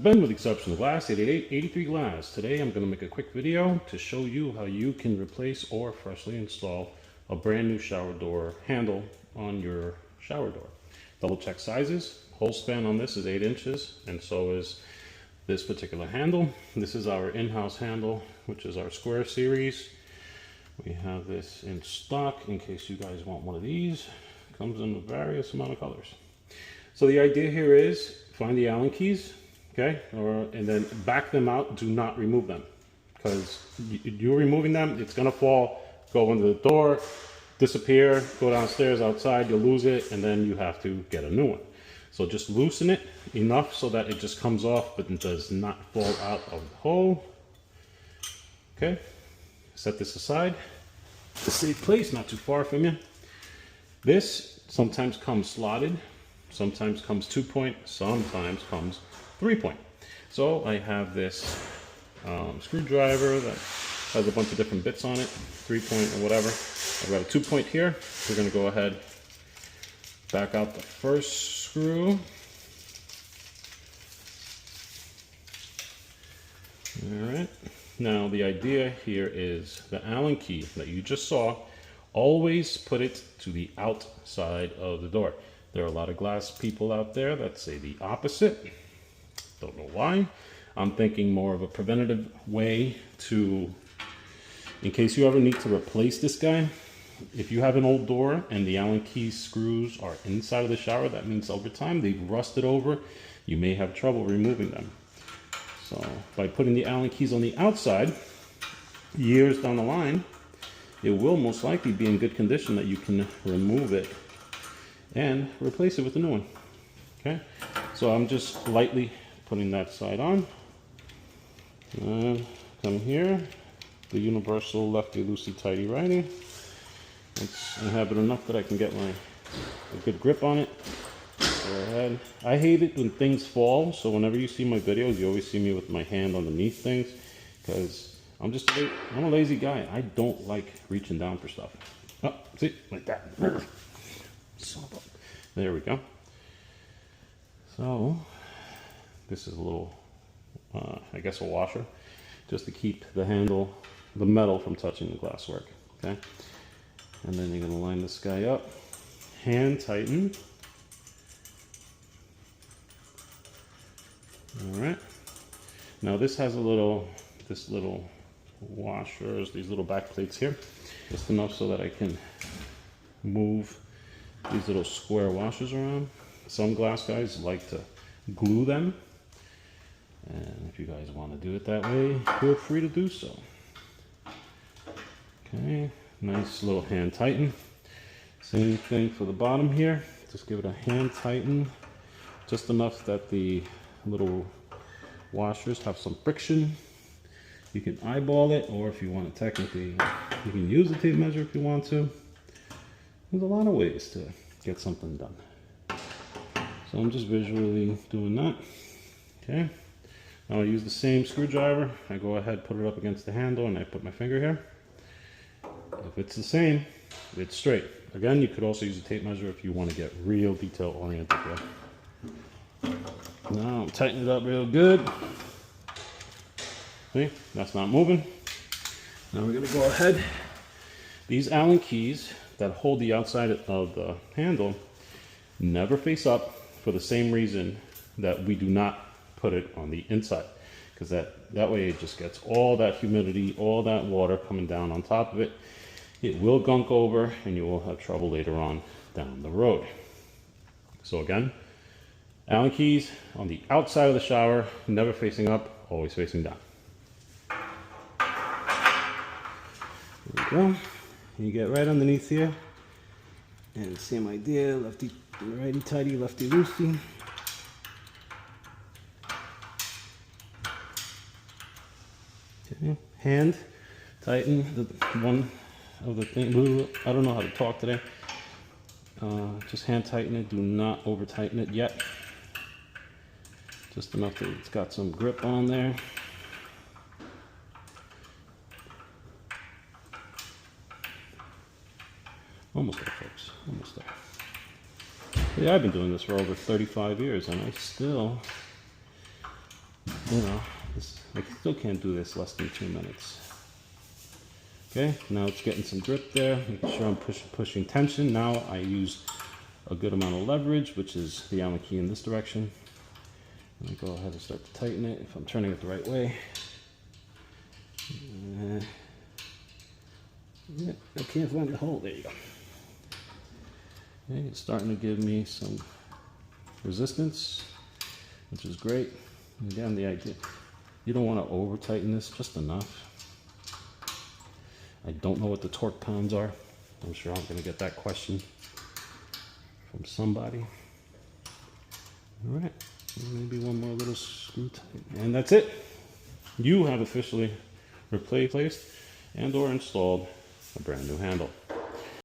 Ben, with the exception of glass, 83 glass. Today I'm going to make a quick video to show you how you can replace or freshly install a brand new shower door handle on your shower door. Double check sizes. Hole span on this is 8 inches, and so is this particular handle. This is our in-house handle, which is our square series. We have this in stock in case you guys want one of these. Comes in a various amount of colors. So the idea here is find the Allen keys, okay, and then back them out. Do not remove them, because you're removing them, it's gonna fall, go under the door, disappear, go downstairs outside, you'll lose it, and then you have to get a new one. So just loosen it enough so that it just comes off, but it does not fall out of the hole. Okay, set this aside. It's a safe place, not too far from you. This sometimes comes slotted, sometimes comes 2-point, sometimes comes 3-point. So I have this screwdriver that has a bunch of different bits on it, 3-point or whatever. I've got a 2-point here. We're going to go ahead, back out the first screw. All right. Now the idea here is the Allen key that you just saw, always put it to the outside of the door. There are a lot of glass people out there that say the opposite. Don't know why. I'm thinking more of a preventative way to, in case you ever need to replace this guy, if you have an old door and the Allen key screws are inside of the shower, that means over time they've rusted over. You may have trouble removing them. So by putting the Allen keys on the outside, years down the line, it will most likely be in good condition that you can remove it and replace it with a new one. Okay, so I'm just lightly putting that side on. Come here, the universal lefty loosey tighty righty. I have it enough that I can get a good grip on it. Go ahead. I hate it when things fall, so whenever you see my videos, you always see me with my hand underneath things, because I'm a lazy guy. I don't like reaching down for stuff. Oh, see, like that. There we go. So this is a little, I guess, a washer, just to keep the handle, the metal, from touching the glasswork. Okay, and then you're gonna line this guy up, hand tighten. All right. Now this has this little washers, these little back plates here, just enough so that I can move these little square washers around. Some glass guys like to glue them, and if you guys want to do it that way, feel free to do so. Okay, nice little hand tighten. Same thing for the bottom here. Just give it a hand tighten, just enough that the little washers have some friction. You can eyeball it, or if you want to technically, you can use a tape measure if you want to. There's a lot of ways to get something done. So I'm just visually doing that. Okay. Now I use the same screwdriver. I go ahead, put it up against the handle, and I put my finger here. If it's the same, it's straight. Again, you could also use a tape measure if you want to get real detail oriented here. Now I'm tightening it up real good. See, that's not moving. Now we're going to go ahead. These Allen keys that hold the outside of the handle never face up, for the same reason that we do not put it on the inside, because that way it just gets all that humidity, all that water coming down on top of it. It will gunk over and you will have trouble later on down the road. So again, Allen keys on the outside of the shower, never facing up, always facing down. There we go. You get right underneath here, and same idea, lefty righty tighty, lefty loosey. Okay. Hand tighten the one of the thing. I don't know how to talk today. Just hand tighten it. Do not over tighten it yet. Just enough that it's got some grip on there. Almost there, folks. Almost there. Yeah, I've been doing this for over 35 years, and I still you know, I still can't do this less than 2 minutes. Okay, now it's getting some grip there, making sure I'm pushing tension. Now I use a good amount of leverage, which is the Allen key in this direction. And I go ahead and start to tighten it if I'm turning it the right way. Yeah, I can't find the hole. There you go. Okay, it's starting to give me some resistance, which is great. And again, the idea, you don't want to over tighten this, just enough. I don't know what the torque pounds are. I'm sure I'm going to get that question from somebody. All right, maybe one more little screw tight, and that's it. You have officially replaced and or installed a brand new handle.